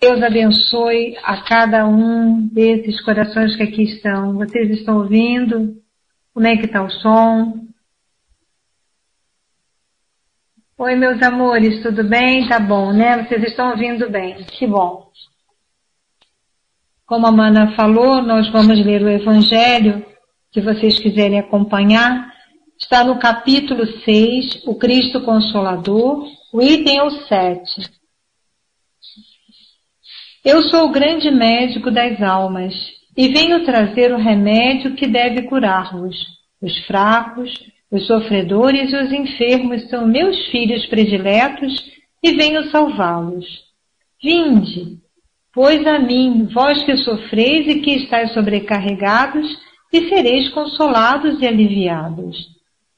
Deus abençoe a cada um desses corações que aqui estão. Vocês estão ouvindo? Como é que está o som? Oi, meus amores, tudo bem? Tá bom, né? Vocês estão ouvindo bem. Que bom. Como a Mana falou, nós vamos ler o Evangelho, se vocês quiserem acompanhar. Está no capítulo 6, o Cristo Consolador, o item é o 7. Eu sou o grande médico das almas e venho trazer o remédio que deve curar-vos. Os fracos, os sofredores e os enfermos são meus filhos prediletos e venho salvá-los. Vinde, pois a mim, vós que sofreis e que estáis sobrecarregados, e sereis consolados e aliviados.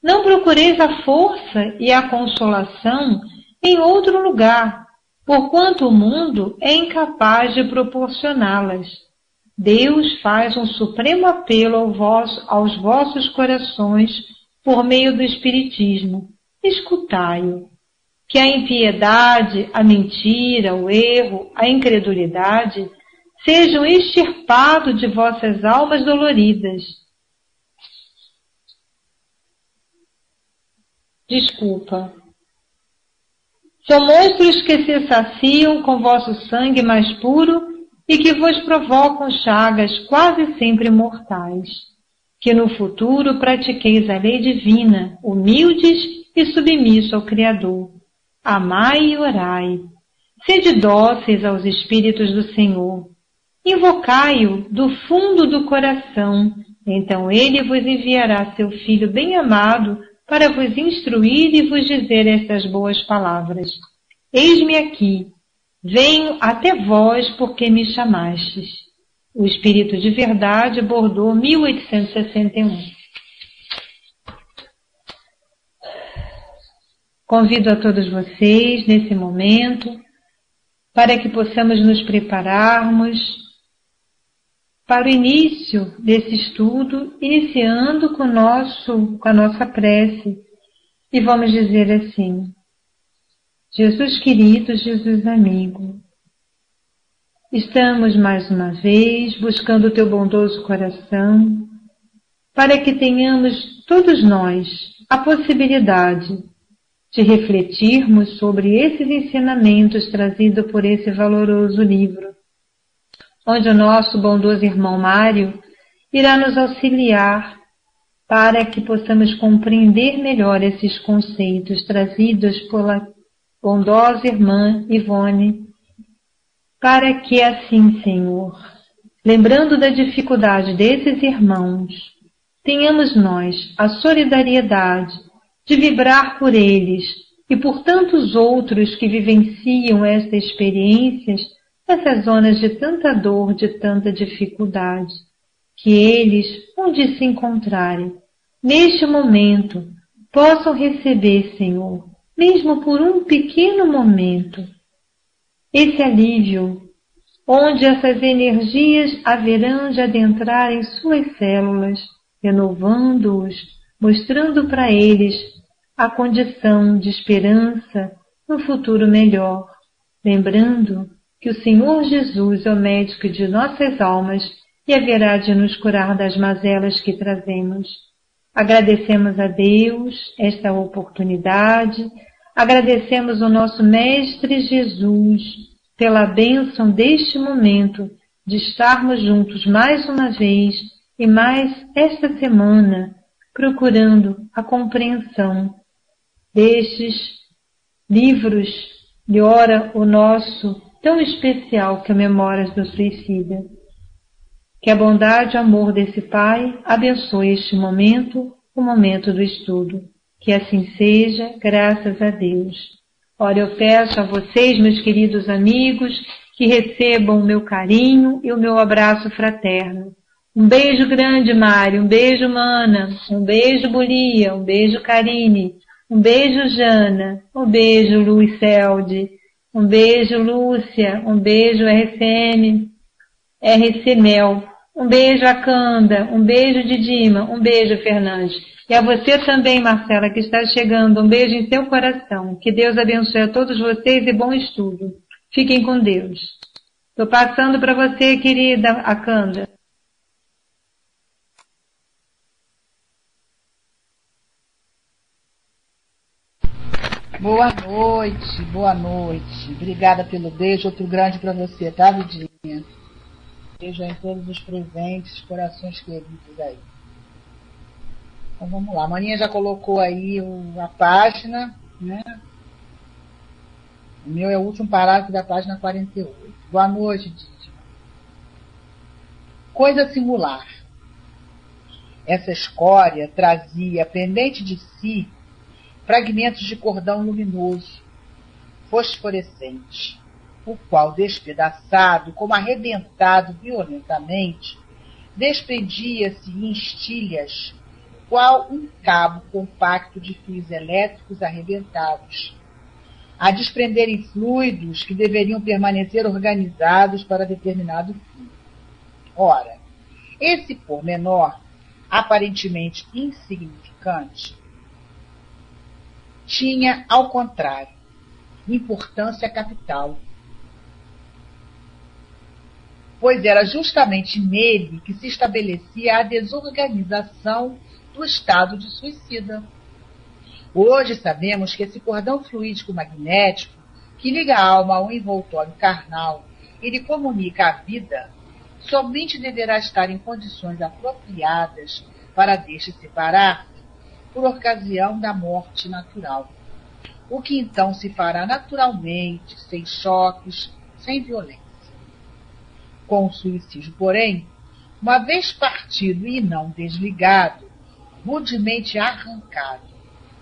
Não procureis a força e a consolação em outro lugar, porquanto o mundo é incapaz de proporcioná-las. Deus faz um supremo apelo aos vossos corações por meio do Espiritismo. Escutai-o. Que a impiedade, a mentira, o erro, a incredulidade sejam extirpados de vossas almas doloridas. São monstros que se saciam com vosso sangue mais puro e que vos provocam chagas quase sempre mortais. Que no futuro pratiqueis a lei divina, humildes e submissos ao Criador. Amai e orai. Sede dóceis aos Espíritos do Senhor. Invocai-o do fundo do coração, então ele vos enviará seu Filho bem-amado para vos instruir e vos dizer estas boas palavras. Eis-me aqui, venho até vós porque me chamastes. O Espírito de Verdade, Bordeaux, 1861. Convido a todos vocês, nesse momento, para que possamos nos prepararmos para o início desse estudo, iniciando com a nossa prece. E vamos dizer assim: Jesus querido, Jesus amigo, estamos mais uma vez buscando o teu bondoso coração, para que tenhamos todos nós a possibilidade de refletirmos sobre esses ensinamentos trazidos por esse valoroso livro, onde o nosso bondoso irmão Mário irá nos auxiliar para que possamos compreender melhor esses conceitos trazidos pela bondosa irmã Ivone, para que assim, Senhor, lembrando da dificuldade desses irmãos, tenhamos nós a solidariedade de vibrar por eles e por tantos outros que vivenciam estas experiências nessas zonas de tanta dor, de tanta dificuldade, que eles, onde se encontrarem, neste momento, possam receber, Senhor, mesmo por um pequeno momento, esse alívio, onde essas energias haverão de adentrar em suas células, renovando-os, mostrando para eles a condição de esperança no futuro melhor, lembrando que o Senhor Jesus é o médico de nossas almas e haverá de nos curar das mazelas que trazemos. Agradecemos a Deus esta oportunidade, agradecemos ao nosso Mestre Jesus pela bênção deste momento de estarmos juntos mais uma vez e mais esta semana, procurando a compreensão destes livros de ora o nosso tão especial que é Memórias do Suicida. Que a bondade e o amor desse Pai abençoe este momento, o momento do estudo. Que assim seja, graças a Deus. Ora, eu peço a vocês, meus queridos amigos, que recebam o meu carinho e o meu abraço fraterno. Um beijo grande, Mário, um beijo, Mana, um beijo, Bulia, um beijo, Karine, um beijo, Jana, um beijo, Luiz Celde, um beijo, Lúcia, um beijo, RCM, RC Mel, um beijo, Acanda, um beijo, Didima, um beijo, Fernandes. E a você também, Marcela, que está chegando, um beijo em seu coração. Que Deus abençoe a todos vocês e bom estudo. Fiquem com Deus. Estou passando para você, querida Akanda. Boa noite, boa noite. Obrigada pelo beijo, outro grande para você, tá, Vidinha? Beijo em todos os presentes, corações queridos aí. Então vamos lá, a Maninha já colocou aí a página, né? O meu é o último parágrafo da página 48. Boa noite, Dídima. Coisa singular. Essa escória trazia pendente de si fragmentos de cordão luminoso, fosforescente, o qual, despedaçado, como arrebentado violentamente, despendia-se em estilhas, qual um cabo compacto de fios elétricos arrebentados, a desprenderem fluidos que deveriam permanecer organizados para determinado fim. Ora, esse pormenor, aparentemente insignificante, tinha, ao contrário, importância capital, pois era justamente nele que se estabelecia a desorganização do estado de suicida. Hoje sabemos que esse cordão fluídico magnético, que liga a alma ao envoltório carnal e lhe comunica a vida, somente deverá estar em condições apropriadas para deste separar por ocasião da morte natural, o que então se fará naturalmente, sem choques, sem violência. Com o suicídio, porém, uma vez partido e não desligado, rudemente arrancado,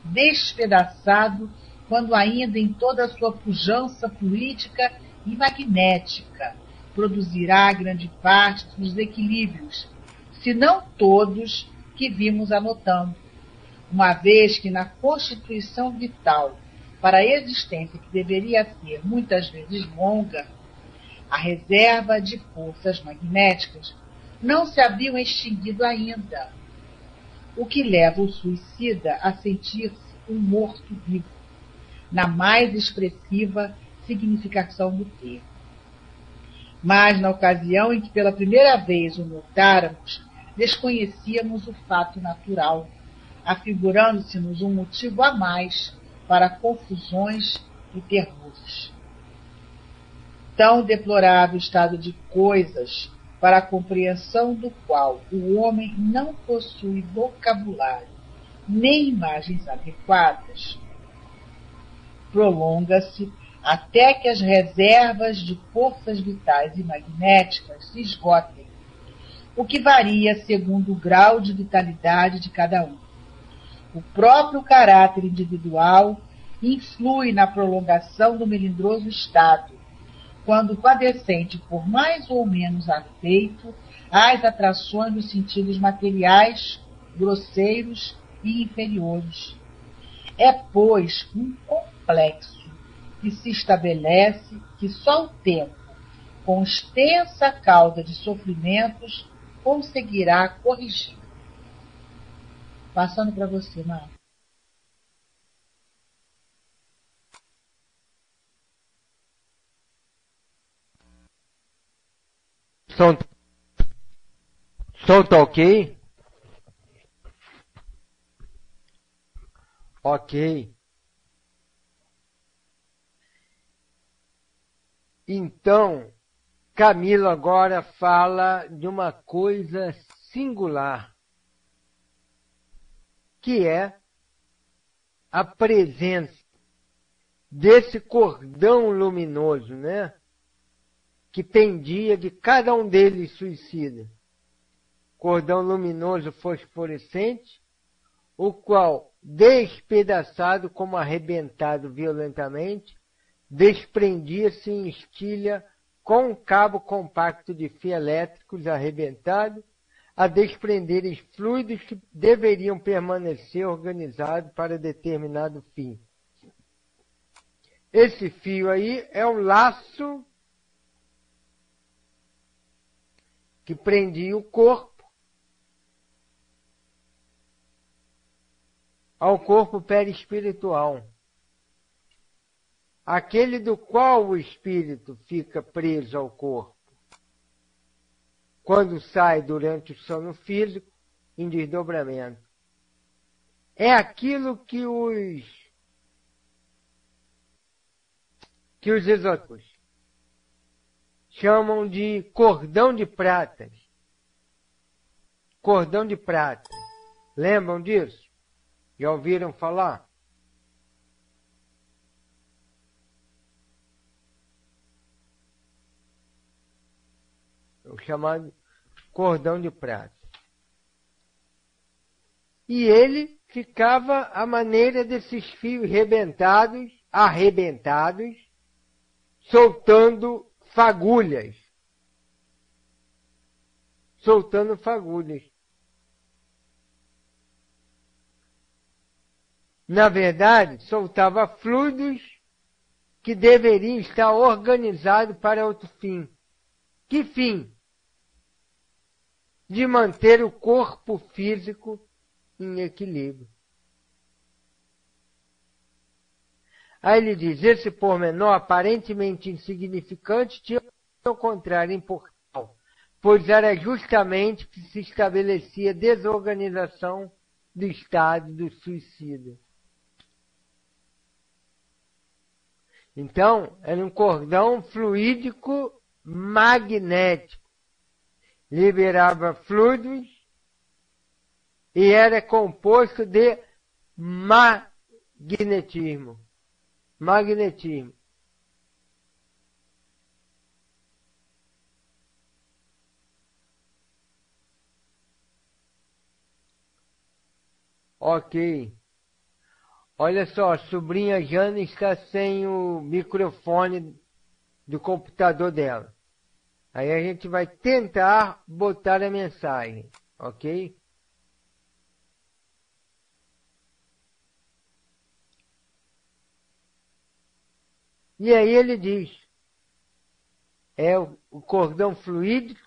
despedaçado, quando ainda em toda a sua pujança fluídica e magnética, produzirá grande parte dos equilíbrios, se não todos, que vimos anotando, uma vez que na constituição vital para a existência que deveria ser muitas vezes longa, a reserva de forças magnéticas não se haviam extinguido ainda, o que leva o suicida a sentir-se um morto-vivo, na mais expressiva significação do termo. Mas, na ocasião em que pela primeira vez o notáramos, desconhecíamos o fato natural, afigurando-se-nos um motivo a mais para confusões e terrores. Tão deplorável estado de coisas, para a compreensão do qual o homem não possui vocabulário nem imagens adequadas, prolonga-se até que as reservas de forças vitais e magnéticas se esgotem, o que varia segundo o grau de vitalidade de cada um. O próprio caráter individual influi na prolongação do melindroso estado, quando padecente por mais ou menos afeito às atrações dos sentidos materiais, grosseiros e inferiores. É, pois, um complexo que se estabelece que só o tempo, com extensa cauda de sofrimentos, conseguirá corrigir. Passando para você, Marcos. Som tá ok? Ok. Então, Camilo agora fala de uma coisa singular, que é a presença desse cordão luminoso, né? Que pendia de cada um deles suicida. Cordão luminoso fosforescente, o qual, despedaçado como arrebentado violentamente, desprendia-se em estilha com um cabo compacto de fio elétricos arrebentado, a desprenderem fluidos que deveriam permanecer organizados para determinado fim. Esse fio aí é o laço que prendia o corpo ao corpo perispiritual. aquele do qual o espírito fica preso ao corpo, quando sai durante o sono físico, em desdobramento. É aquilo que os esotéricos chamam de cordão de prata. Cordão de prata. Lembram disso? Já ouviram falar? O chamado cordão de prata. E ele ficava à maneira desses fios arrebentados, soltando fagulhas. Na verdade, soltava fluidos que deveriam estar organizados para outro fim. Que fim? De manter o corpo físico em equilíbrio. Aí ele diz, esse pormenor aparentemente insignificante tinha ao contrário importante, pois era justamente que se estabelecia a desorganização do estado do suicida. Então, era um cordão fluídico magnético. Liberava fluidos e era composto de magnetismo. Ok. Olha só, a sobrinha Jana está sem o microfone do computador dela. Aí a gente vai tentar botar a mensagem, ok? E aí ele diz, é o cordão fluídico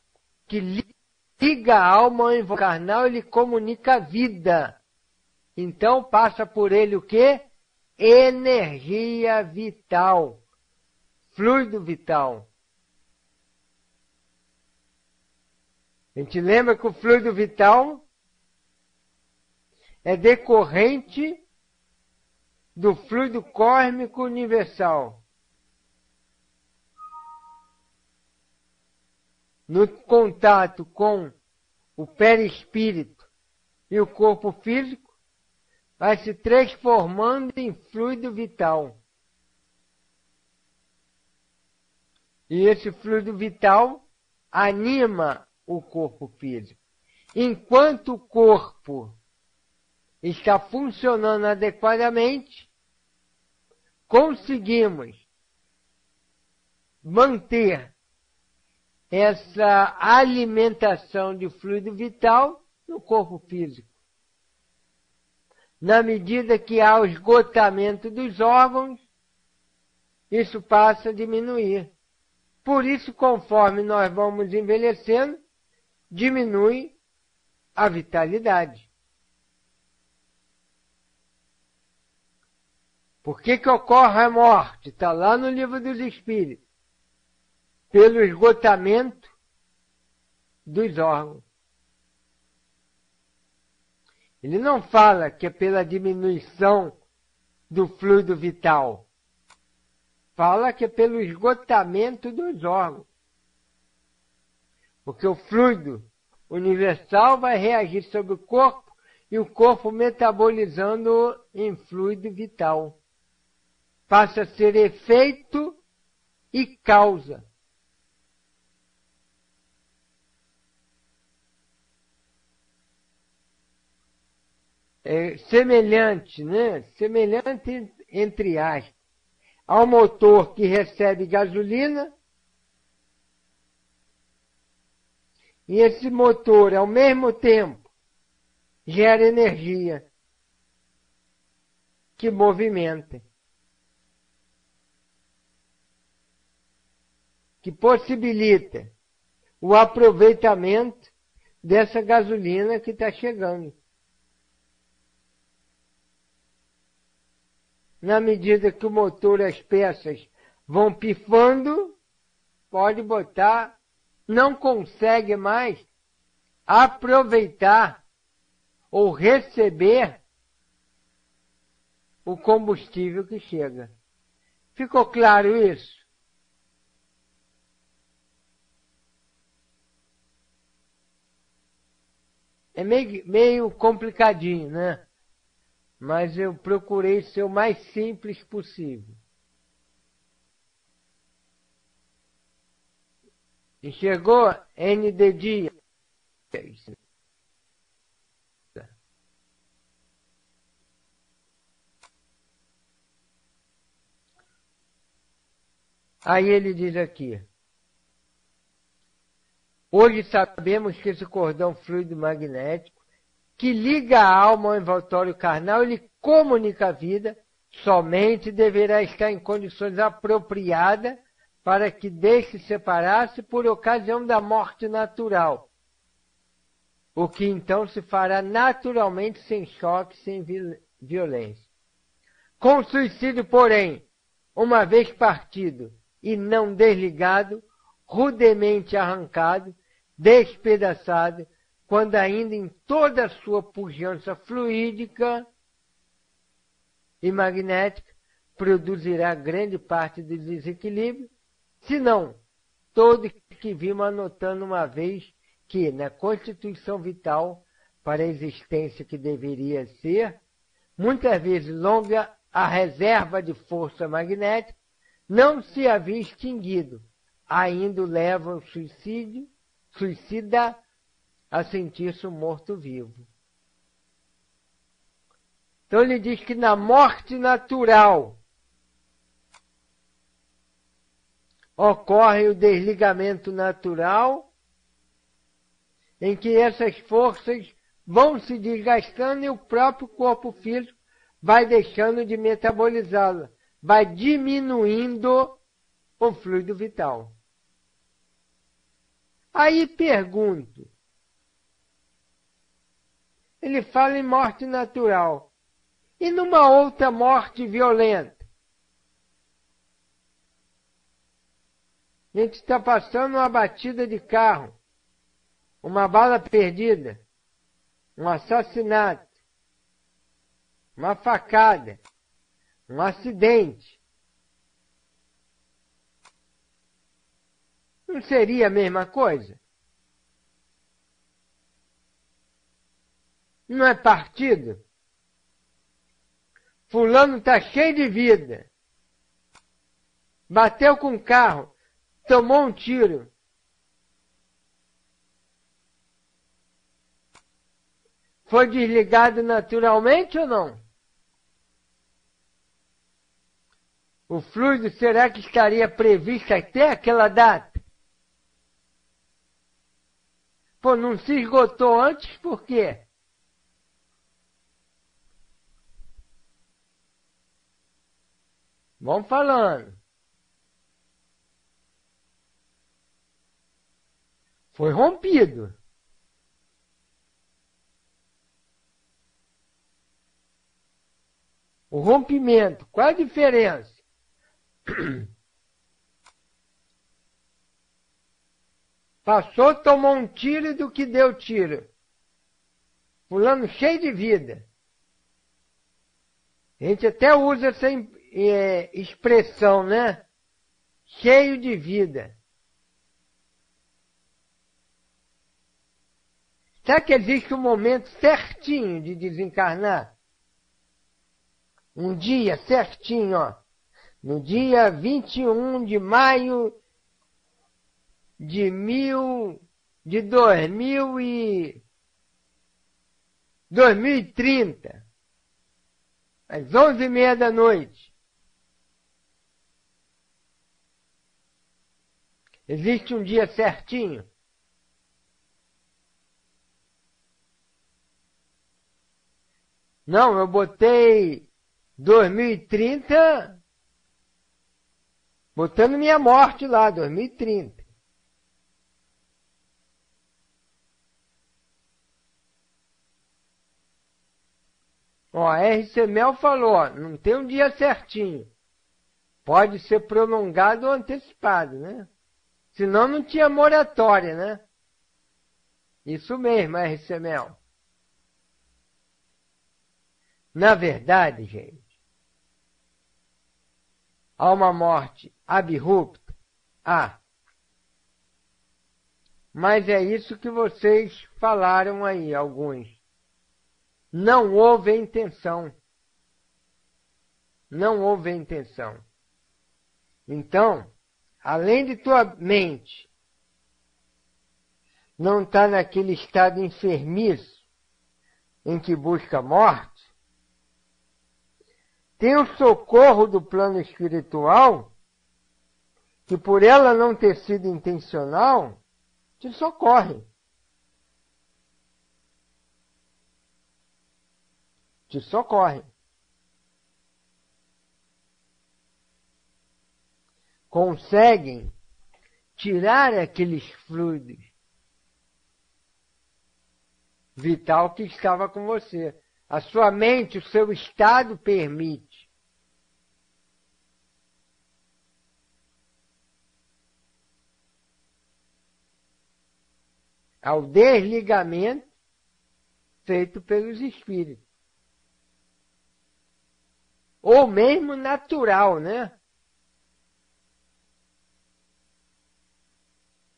que liga a alma ao envolvimento carnal e lhe comunica a vida. Então passa por ele o quê? Energia vital, fluido vital. A gente lembra que o fluido vital é decorrente do fluido cósmico universal. No contato com o perispírito e o corpo físico, vai se transformando em fluido vital. E esse fluido vital anima o corpo físico. Enquanto o corpo está funcionando adequadamente, conseguimos manter essa alimentação de fluido vital no corpo físico. Na medida que há o esgotamento dos órgãos, isso passa a diminuir. Por isso, conforme nós vamos envelhecendo, diminui a vitalidade. Por que ocorre a morte? Está lá no Livro dos Espíritos. Pelo esgotamento dos órgãos. Ele não fala que é pela diminuição do fluido vital. Fala que é pelo esgotamento dos órgãos. Porque o fluido universal vai reagir sobre o corpo e o corpo metabolizando em fluido vital. Passa a ser efeito e causa. É semelhante, né? Semelhante, entre aspas, ao motor que recebe gasolina, e esse motor, ao mesmo tempo, gera energia que movimenta, que possibilita o aproveitamento dessa gasolina que está chegando. na medida que o motor e as peças vão pifando, pode botar, não consegue mais aproveitar ou receber o combustível que chega. Ficou claro isso? É meio complicadinho, né? Mas eu procurei ser o mais simples possível. Enxergou? N de dia. Aí ele diz aqui: hoje sabemos que esse cordão fluido magnético que liga a alma ao envoltório carnal, ele comunica a vida, somente deverá estar em condições apropriadas para que deixe separar-se por ocasião da morte natural, o que então se fará naturalmente sem choque, sem violência. Com o suicídio, porém, uma vez partido e não desligado, rudemente arrancado, despedaçado, quando ainda em toda a sua pujança fluídica e magnética, produzirá grande parte do desequilíbrio, se não todo que vimos anotando uma vez que, na constituição vital, para a existência que deveria ser, muitas vezes longa a reserva de força magnética, não se havia extinguido, ainda o leva ao suicida a sentir-se um morto-vivo. Então ele diz que na morte natural ocorre o desligamento natural, em que essas forças vão se desgastando e o próprio corpo físico vai deixando de metabolizá-la, vai diminuindo o fluido vital. Aí pergunto, ele fala em morte natural, e numa outra morte violenta? A gente está passando uma batida de carro, uma bala perdida, um assassinato, uma facada, um acidente. Não seria a mesma coisa? Não é partido? Fulano está cheio de vida. Bateu com o carro, tomou um tiro. Foi desligado naturalmente ou não? O fluido será que estaria previsto até aquela data? Pô, não se esgotou antes por quê? Vamos falando. Foi rompido. O rompimento, qual a diferença? Passou, tomou um tiro do que deu tiro. Fulano cheio de vida. A gente até usa essa expressão, né? Cheio de vida. Será que existe um momento certinho de desencarnar? Um dia certinho, ó. No dia 21 de maio de 2030, às 11h30 da noite. Existe um dia certinho? Não, eu botei 2030, botando minha morte lá, 2030. Ó, a R.C. Mel falou, ó, não tem um dia certinho. Pode ser prolongado ou antecipado, né? Senão não tinha moratória, né? Isso mesmo, R.C. Mel. Na verdade, gente, há uma morte abrupta. Mas é isso que vocês falaram aí, alguns. Não houve a intenção. Não houve a intenção. Então, além de tua mente não estar naquele estado enfermiço em que busca a morte, tem o socorro do plano espiritual, que por ela não ter sido intencional, te socorre. Te socorre. Conseguem tirar aqueles fluidos vital que estava com você. A sua mente, o seu estado permite. Ao desligamento feito pelos espíritos. Ou mesmo natural, né?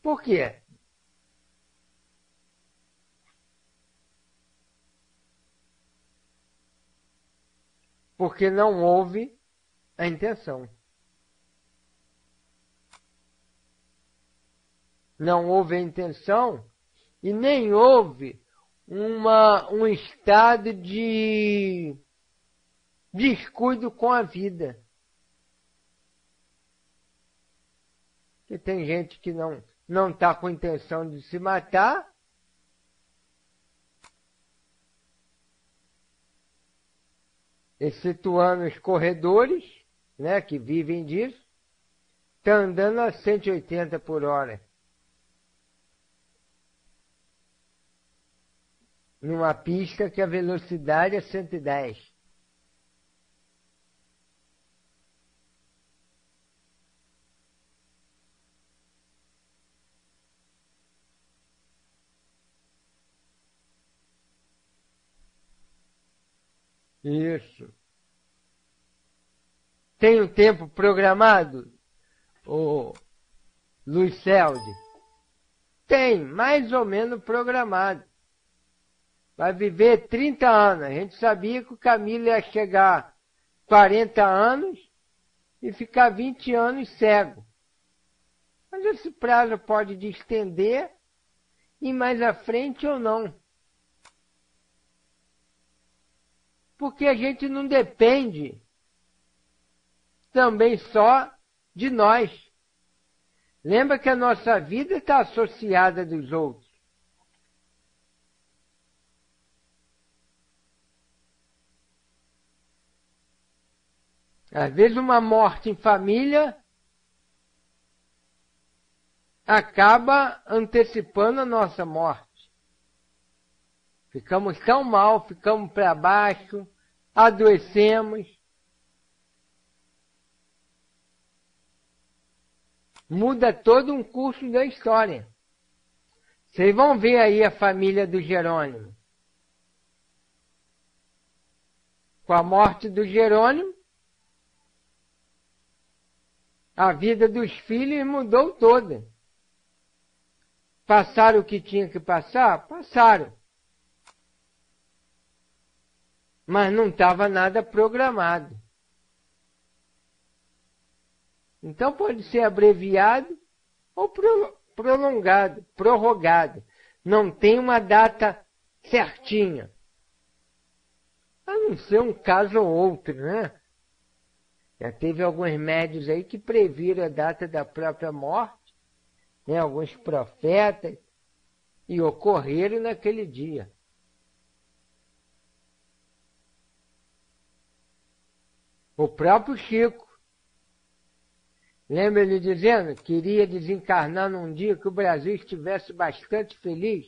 Por quê? Porque não houve a intenção. Não houve a intenção e nem houve um estado de descuido com a vida. Porque tem gente que não está com intenção de se matar, excetuando os corredores, né, que vivem disso, está andando a 180 por hora. Numa pista que a velocidade é 110. Isso. Tem um tempo programado, o Luiz Celde? Tem, mais ou menos programado. Vai viver 30 anos. A gente sabia que o Camilo ia chegar 40 anos e ficar 20 anos cego. Mas esse prazo pode estender e mais à frente ou não. Porque a gente não depende também só de nós. Lembra que a nossa vida está associada dos outros. Às vezes uma morte em família acaba antecipando a nossa morte. Ficamos tão mal, ficamos para baixo, adoecemos. Muda todo um curso da história. Vocês vão ver aí a família do Jerônimo. Com a morte do Jerônimo, a vida dos filhos mudou toda. Passaram o que tinha que passar? Passaram. Mas não estava nada programado. Então pode ser abreviado ou prolongado, prorrogado. Não tem uma data certinha. A não ser um caso ou outro, né? Já teve alguns médios aí que previram a data da própria morte, né? Alguns profetas, e ocorreram naquele dia. O próprio Chico. Lembra ele dizendo que queria desencarnar num dia que o Brasil estivesse bastante feliz?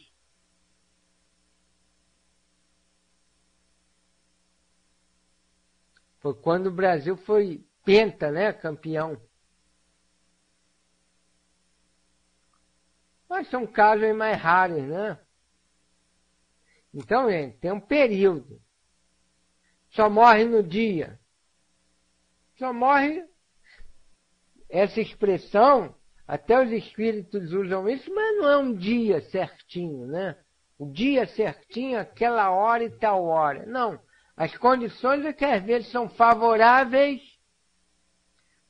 Foi quando o Brasil foi penta, né, campeão. Mas são casos mais raros, né? Então, gente, tem um período. Só morre no dia. Só morre. Essa expressão, até os espíritos usam isso, mas não é um dia certinho, né? O dia certinho, aquela hora e tal hora. Não. As condições é que às vezes são favoráveis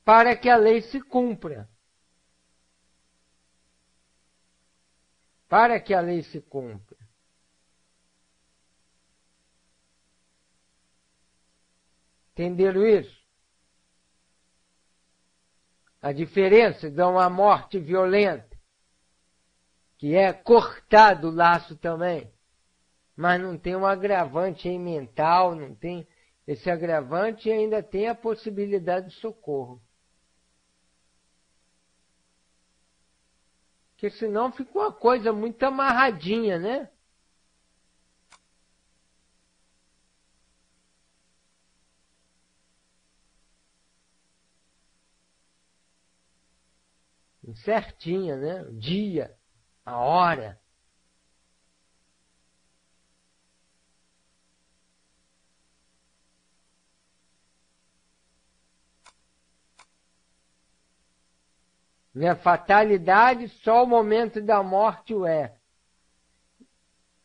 para que a lei se cumpra. Para que a lei se cumpra. Entenderam isso? A diferença de uma morte violenta, que é cortado o laço também, mas não tem um agravante aí mental, não tem esse agravante e ainda tem a possibilidade de socorro. Porque senão fica uma coisa muito amarradinha, né? Certinha, né? O dia, a hora. Né? Fatalidade, só o momento da morte o é.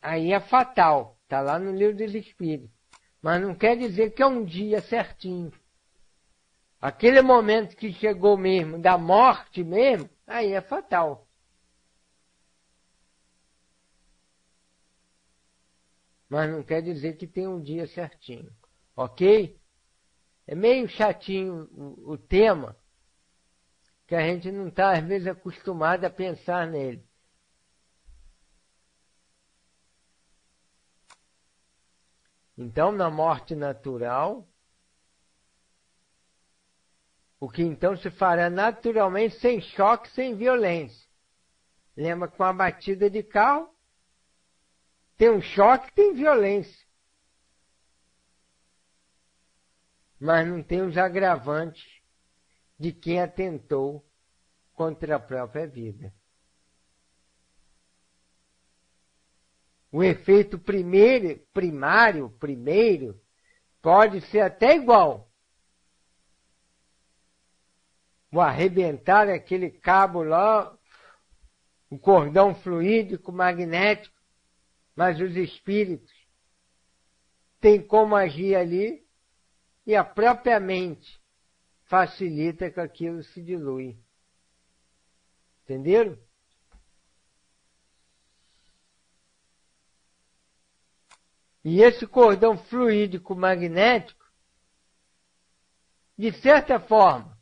Aí é fatal, está lá no Livro dos Espíritos. Mas não quer dizer que é um dia certinho. Aquele momento que chegou mesmo, da morte mesmo, aí é fatal. Mas não quer dizer que tem um dia certinho. Ok? É meio chatinho o tema, que a gente não está, às vezes, acostumado a pensar nele. Então, na morte natural, o que então se fará naturalmente sem choque, sem violência. Lembra que com a batida de carro, tem um choque, tem violência. Mas não tem os agravantes de quem atentou contra a própria vida. O efeito primário, pode ser até igual. O arrebentar aquele cabo lá, o cordão fluídico, magnético, mas os espíritos têm como agir ali e a própria mente facilita que aquilo se dilui. Entenderam? E esse cordão fluídico magnético, de certa forma,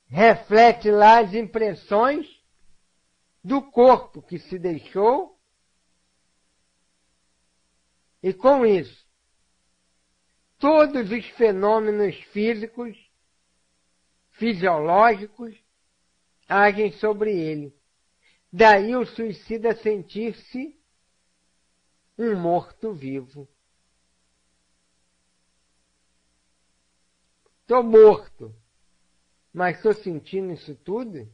reflete lá as impressões do corpo que se deixou, e com isso, todos os fenômenos físicos, fisiológicos, agem sobre ele. Daí o suicida sentir-se um morto-vivo. Estou morto, mas estou sentindo isso tudo?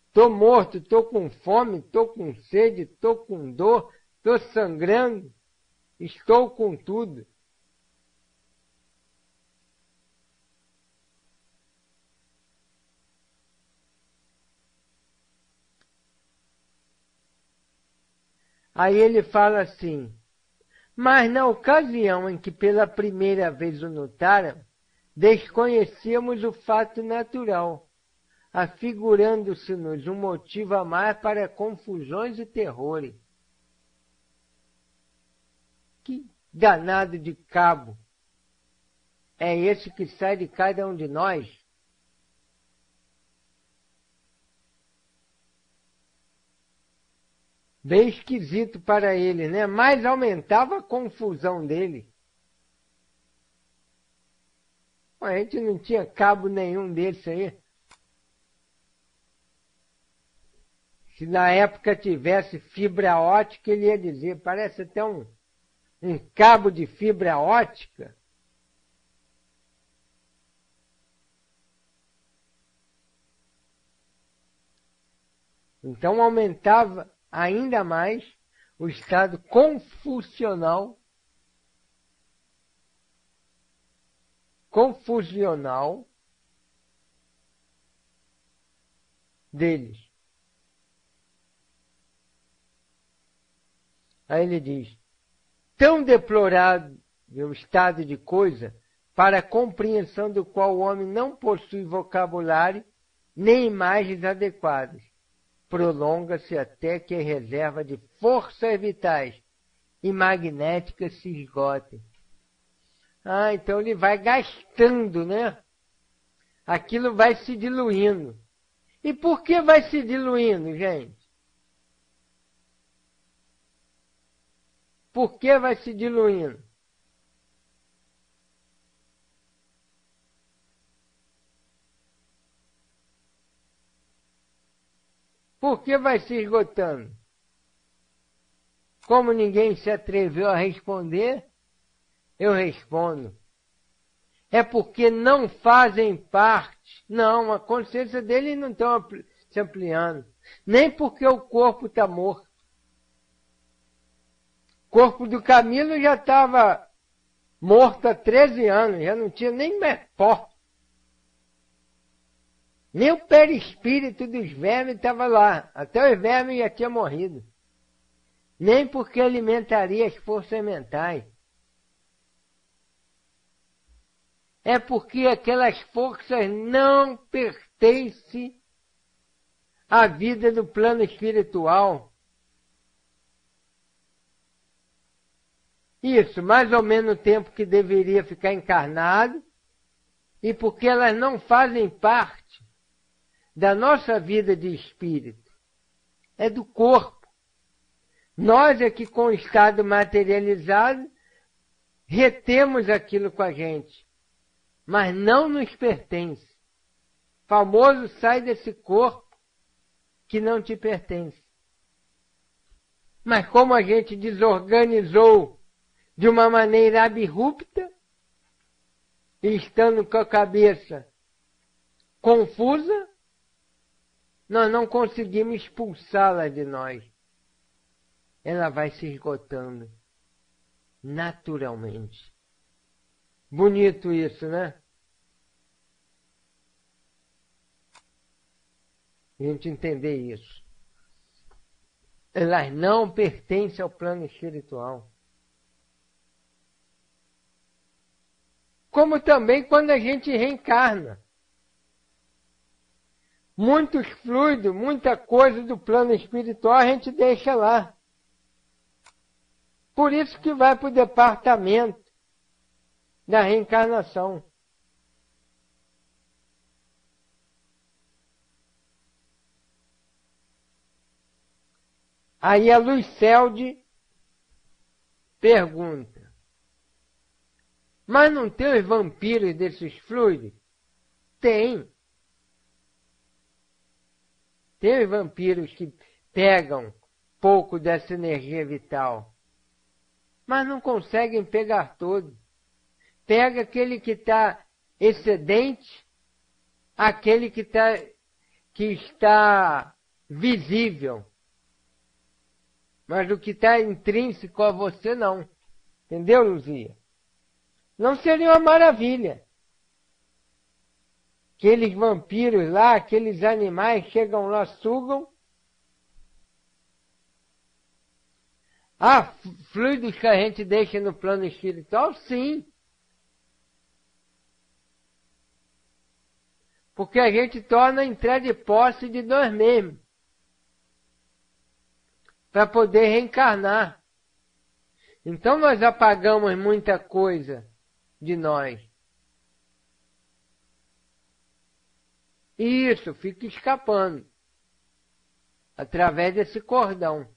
Estou morto, estou com fome, estou com sede, estou com dor, estou sangrando, estou com tudo. Aí ele fala assim, mas na ocasião em que pela primeira vez o notaram, desconhecíamos o fato natural, afigurando-se-nos um motivo a mais para confusões e terrores. Que danado de cabo é esse que sai de cada um de nós? Bem esquisito para ele, né? Mais aumentava a confusão dele. A gente não tinha cabo nenhum desse aí. Se na época tivesse fibra ótica, ele ia dizer, parece até um um cabo de fibra óptica, então aumentava ainda mais o estado confusional deles. Aí ele diz: tão deplorável o estado de coisa, para a compreensão do qual o homem não possui vocabulário nem imagens adequadas, prolonga-se até que a reserva de forças vitais e magnéticas se esgotem. Então ele vai gastando, né? Aquilo vai se diluindo. E por que vai se diluindo, gente? Por que vai se diluindo? Por que vai se esgotando? Como ninguém se atreveu a responder, eu respondo. É porque não fazem parte. Não, a consciência deles não está se ampliando. Nem porque o corpo está morto. O corpo do Camilo já estava morto há 13 anos, já não tinha nem mais pó. Nem o perispírito dos vermes estava lá. Até os vermes já tinham morrido. Nem porque alimentaria as forças mentais. É porque aquelas forças não pertencem à vida do plano espiritual. Isso, mais ou menos o tempo que deveria ficar encarnado, e porque elas não fazem parte da nossa vida de espírito. É do corpo. Nós é que com o estado materializado retemos aquilo com a gente, mas não nos pertence. Famoso sai desse corpo que não te pertence. Mas como a gente desorganizou de uma maneira abrupta, e estando com a cabeça confusa, nós não conseguimos expulsá-la de nós. Ela vai se esgotando naturalmente. Bonito isso, né? A gente entender isso. Elas não pertencem ao plano espiritual. Como também quando a gente reencarna. Muitos fluidos, muita coisa do plano espiritual a gente deixa lá. Por isso que vai para o departamento da reencarnação. Aí a Lucelde pergunta: mas não tem os vampiros desses fluidos? Tem. Tem os vampiros que pegam pouco dessa energia vital, mas não conseguem pegar todo. Pega aquele que está excedente, aquele que está visível. Mas o que está intrínseco a você, não. Entendeu, Luzia? Não seria uma maravilha? Aqueles vampiros lá, aqueles animais chegam lá, sugam. Fluidos que a gente deixa no plano espiritual, sim. Porque a gente torna a entrar de posse de nós mesmos. Para poder reencarnar. Então nós apagamos muita coisa de nós. E isso fica escapando. Através desse cordão.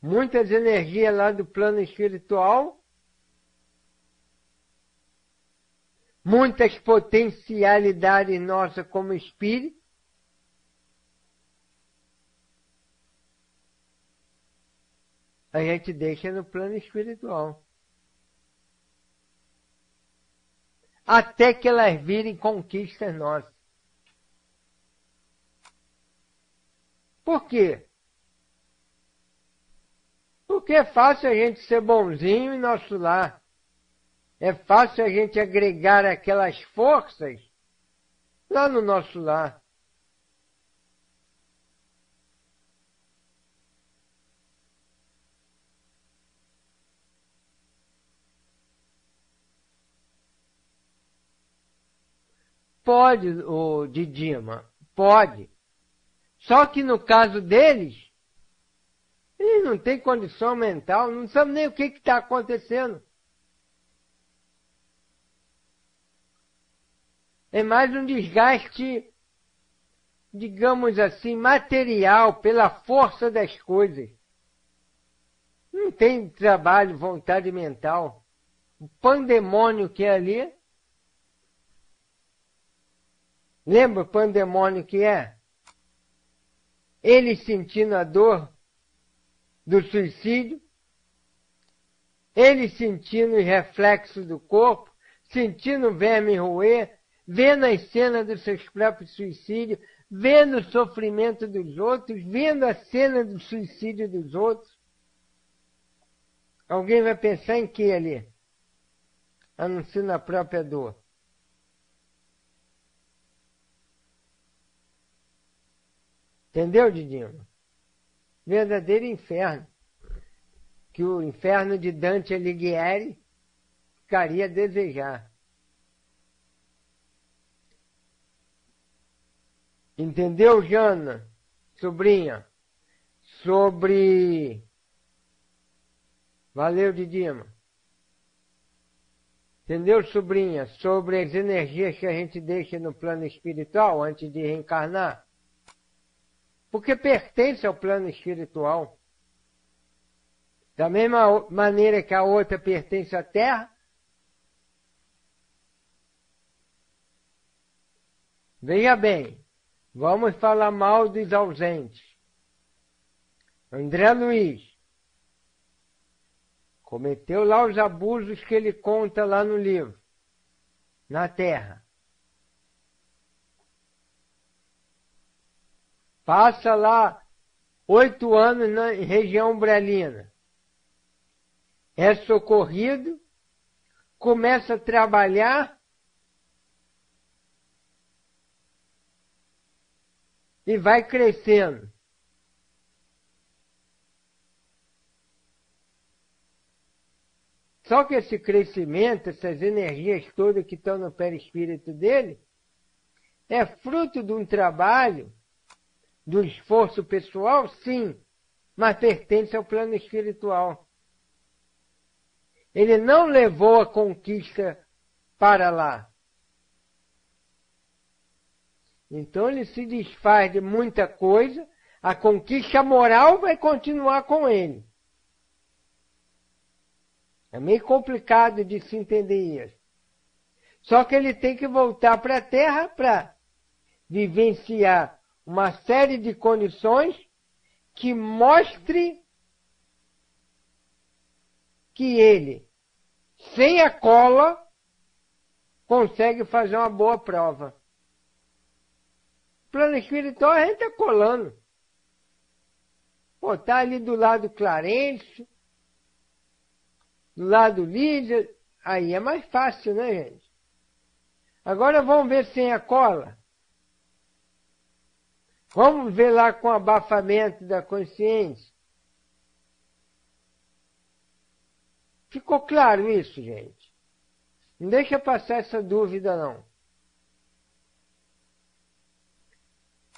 Muitas energias lá do plano espiritual. Muitas potencialidades nossas como espírito a gente deixa no plano espiritual. Até que elas virem conquistas nossas. Por quê? Porque é fácil a gente ser bonzinho em nosso lar. É fácil a gente agregar aquelas forças lá no nosso lar. Pode, ô Didima, pode. Só que no caso deles, eles não têm condição mental, não sabem nem o que está acontecendo. É mais um desgaste, digamos assim, material, pela força das coisas. Não tem trabalho, vontade mental. O pandemônio que é ali. Lembra o pandemônio que é? Ele sentindo a dor do suicídio, ele sentindo os reflexos do corpo, sentindo o verme roer, vendo as cenas dos seus próprios suicídios, vendo o sofrimento dos outros, vendo a cena do suicídio dos outros. Alguém vai pensar em que ali? A não ser na própria dor. Entendeu, Didinho? Verdadeiro inferno. Que o inferno de Dante Alighieri ficaria a desejar. Entendeu, Jana, sobrinha? Sobre... Valeu, Didima. Entendeu, sobrinha? Sobre as energias que a gente deixa no plano espiritual antes de reencarnar? Porque pertence ao plano espiritual. Da mesma maneira que a outra pertence à Terra. Veja bem, vamos falar mal dos ausentes. André Luiz cometeu lá os abusos que ele conta lá no livro, na Terra. Passa lá 8 anos na região umbralina. É socorrido, começa a trabalhar e vai crescendo. Só que esse crescimento, essas energias todas que estão no perispírito dele, é fruto de um trabalho, do esforço pessoal, sim, mas pertence ao plano espiritual. Ele não levou a conquista para lá. Então ele se desfaz de muita coisa, a conquista moral vai continuar com ele. É meio complicado de se entender isso. Só que ele tem que voltar para a Terra para vivenciar uma série de condições que mostre que ele, sem a cola, consegue fazer uma boa prova. Plano espiritual a gente está colando. Pô, tá ali do lado Clarence, do lado Lídia, aí é mais fácil, né, gente? Agora vamos ver sem a cola. Vamos ver lá com o abafamento da consciência. Ficou claro isso, gente? Não deixa passar essa dúvida, não.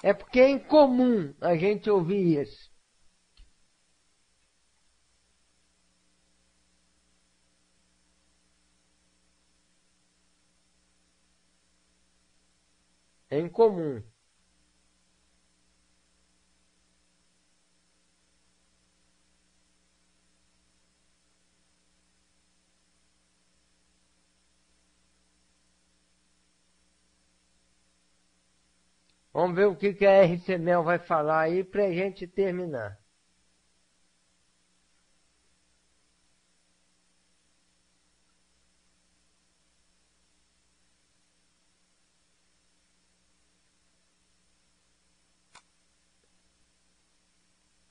É porque é incomum a gente ouvir isso. É incomum. Vamos ver o que a RC Mel vai falar aí para a gente terminar.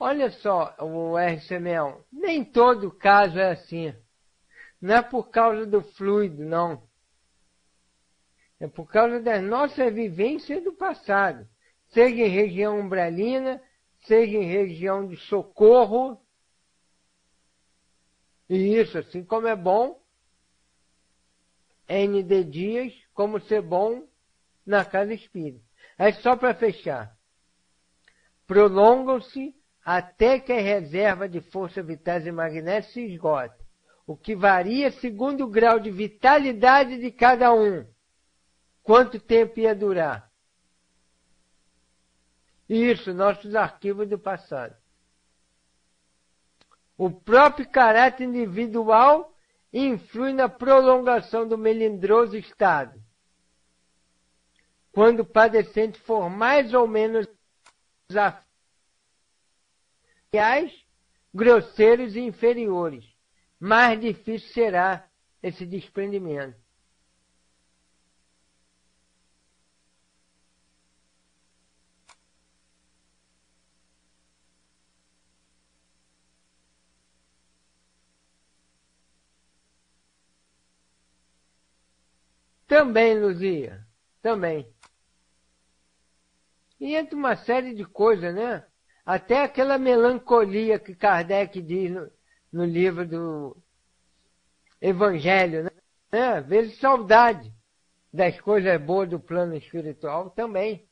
olha só, o R.C. Meon, nem todo caso é assim. Não é por causa do fluido, não. É por causa da nossa vivência do passado. Seja em região umbralina, seja em região de socorro. E isso, assim como é bom, N.D. Dias, como ser bom na casa espírita. Aí só para fechar. Prolongam-se até que a reserva de forças vitais e magnéticas se esgote, o que varia segundo o grau de vitalidade de cada um. Quanto tempo ia durar? Isso, nossos arquivos do passado. O próprio caráter individual influi na prolongação do melindroso estado, quando o padecente for mais ou menos grosseiros e inferiores, mais difícil será esse desprendimento. Também, Luzia, também. E entre uma série de coisas, né? Até aquela melancolia que Kardec diz no livro do Evangelho, né? Às vezes saudade das coisas boas do plano espiritual também.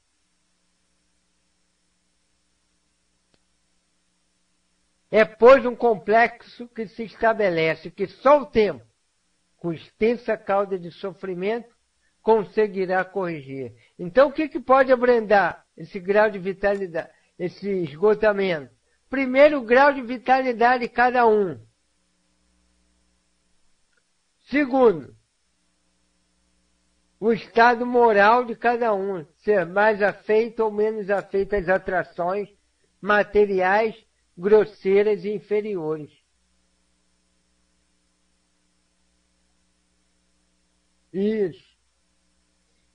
É, pois, um complexo que se estabelece que só o tempo, com extensa cauda de sofrimento, conseguirá corrigir. Então, o que pode abrandar esse grau de vitalidade, esse esgotamento? Primeiro, o grau de vitalidade de cada um. Segundo, o estado moral de cada um, ser mais afeito ou menos afeito às atrações materiais, grosseiras e inferiores. Isso.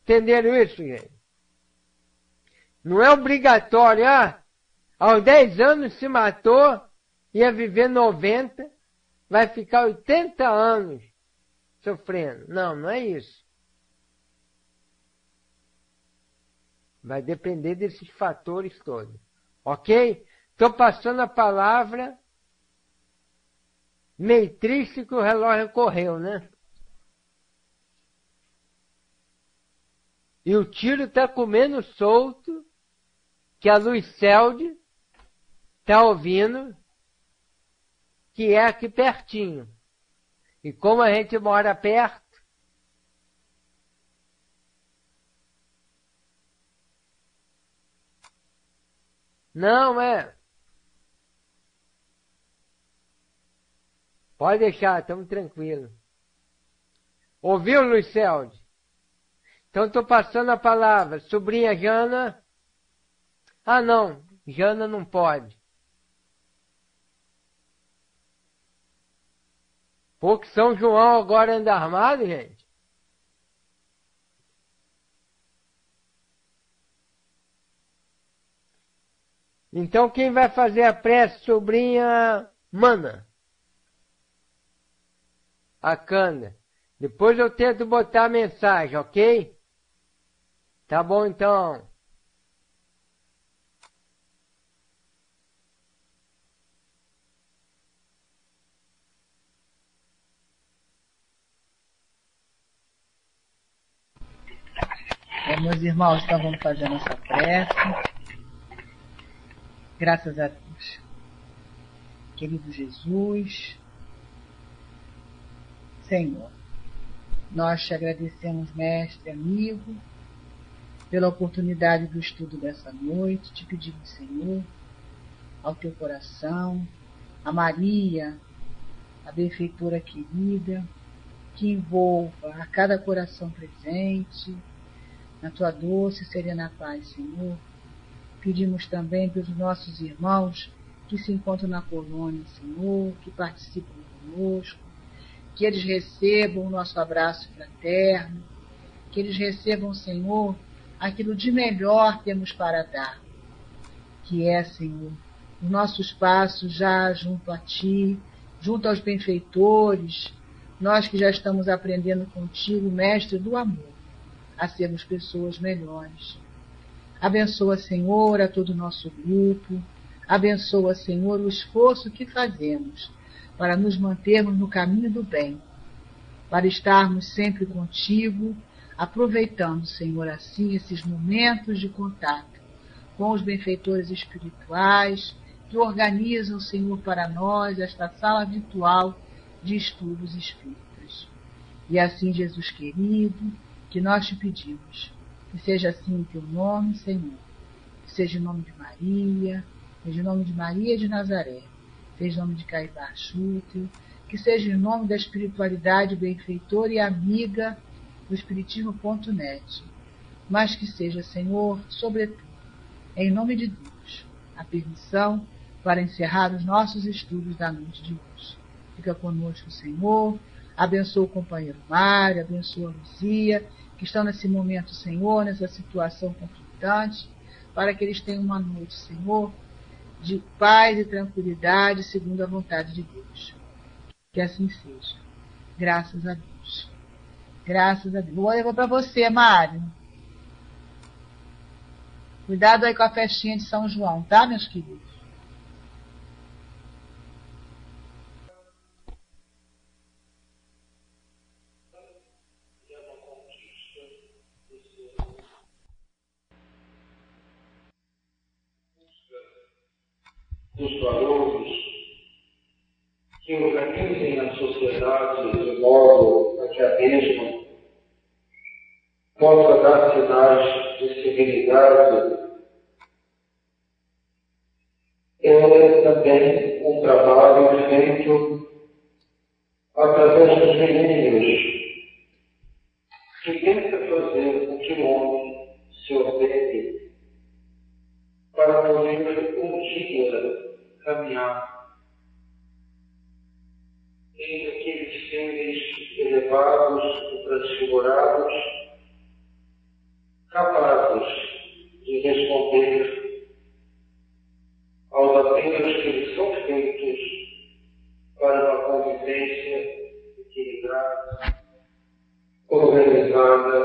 Entenderam isso, gente? Não é obrigatório, aos 10 anos se matou, ia viver 90, vai ficar 80 anos sofrendo. Não, não é isso. Vai depender desses fatores todos. Ok? Estou passando a palavra. Meio triste que o relógio correu, né? E o tiro está comendo solto, que a Lucelde está ouvindo, que é aqui pertinho. E como a gente mora perto, não é. Pode deixar, estamos tranquilos. Ouviu, Lucelde? Então estou passando a palavra. Sobrinha Jana. Ah, não. Jana não pode. Pô, que São João agora anda armado, gente. Então quem vai fazer a prece, sobrinha Mana? A Canda. Depois eu tento botar a mensagem, ok? Tá bom, então. Meus irmãos, então vamos fazer a nossa prece. Graças a Deus. Querido Jesus, Senhor, nós te agradecemos, mestre, amigo, pela oportunidade do estudo dessa noite. Te pedimos, Senhor, ao teu coração, a Maria, a benfeitora querida, que envolva a cada coração presente, na tua doce e serena paz, Senhor. Pedimos também pelos nossos irmãos que se encontram na colônia, Senhor, que participam conosco, que eles recebam o nosso abraço fraterno, que eles recebam, Senhor, aquilo de melhor temos para dar, que é, Senhor, o os nossos passos já junto a Ti, junto aos benfeitores, nós que já estamos aprendendo contigo, Mestre do amor, a sermos pessoas melhores. Abençoa, Senhor, a todo o nosso grupo. Abençoa, Senhor, o esforço que fazemos para nos mantermos no caminho do bem, para estarmos sempre contigo, aproveitando, Senhor, assim, esses momentos de contato com os benfeitores espirituais que organizam, Senhor, para nós esta sala virtual de estudos espíritas. E assim, Jesus querido, que nós te pedimos, que seja assim em teu nome, Senhor, que seja em nome de Maria, seja em nome de Maria de Nazaré, seja em nome de Caibá Chútil, que seja em nome da espiritualidade benfeitora e amiga do Espiritismo.net, mas que seja, Senhor, sobretudo, em nome de Deus, a permissão para encerrar os nossos estudos da noite de hoje. Fica conosco, Senhor, abençoa o companheiro Mário, abençoa a Luzia, que estão nesse momento, Senhor, nessa situação conflitante, para que eles tenham uma noite, Senhor, de paz e tranquilidade, segundo a vontade de Deus. Que assim seja. Graças a Deus. Graças a Deus. Vou levar para você, Mário. Cuidado aí com a festinha de São João, tá, meus queridos? Dos valores que organizem a sociedade de modo a que a mesma possa dar sinais de civilidade, é também um trabalho feito através dos meninos, que tenta fazer com que o homem se ordene para poder um dia caminhar em aqueles seres elevados e transfigurados, capazes de responder aos apelos que lhes são feitos para uma convivência equilibrada, organizada,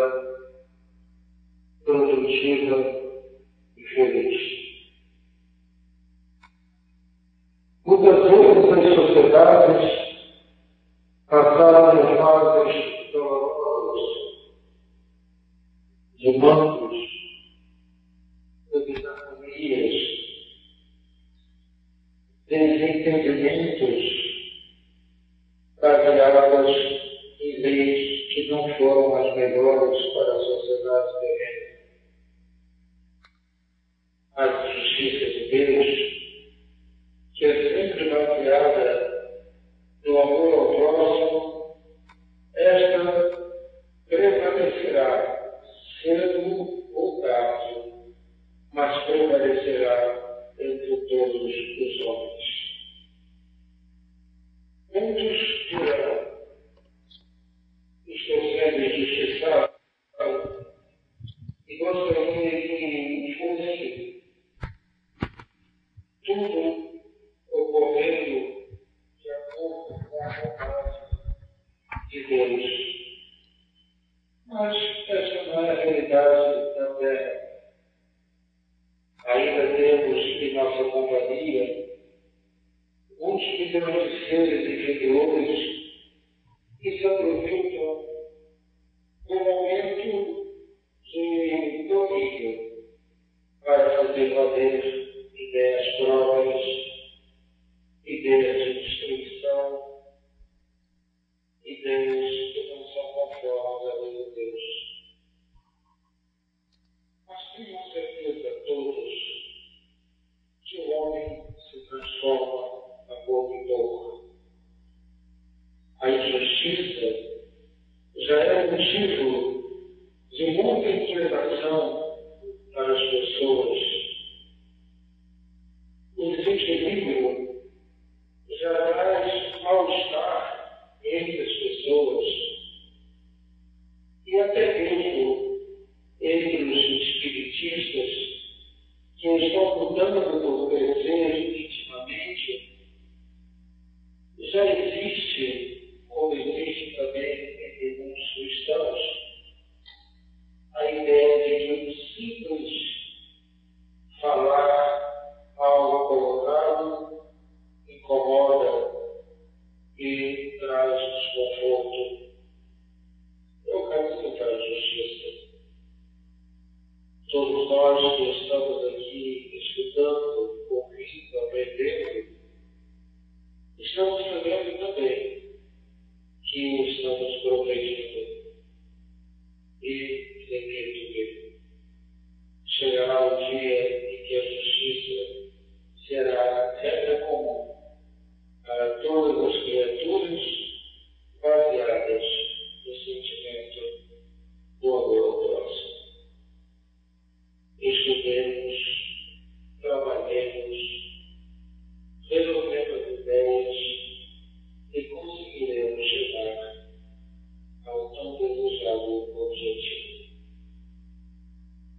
produtiva e feliz. Muitas vezes as sociedades passaram por fases dolorosas, de mantos, de desarmonias, desentendimentos, baseadas em leis que não foram as melhores para a sociedade terrena. A justiça de Deus, que é sempre baseada no amor ao próximo, esta prevalecerá, cedo ou tarde, mas prevalecerá entre todos os homens. Muitos dirão: estou sendo injustiçado e gostaria que fosse tudo ocorrendo de acordo com a vontade de Deus. Mas essa não é a realidade da Terra. Ainda temos em nossa companhia muitos milhões de seres inferiores que se aproveitam do momento de domínio para fazer valer ideias próprias, ideias de destruição, ideias que não são conformes à lei de Deus. Mas tenham certeza todos que o homem se transforma a pouco e pouco. A injustiça já é motivo de muita inquietação para as pessoas. O desequilíbrio já traz mal-estar entre as pessoas e até mesmo entre os espiritistas que estão lutando por crescer e nós que estamos aqui estudando, ouvindo, aprendendo, estamos sabendo também que estamos progredindo. E, repito, chegará o dia em que a justiça será regra comum para todas as criaturas, baseadas no sentimento do amor ao próximo. Estudemos, trabalhemos, resolvemos as ideias e conseguiremos chegar ao tão desejado objetivo.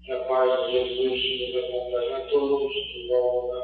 Que a paz de Jesus nos acompanhe a todos, de volta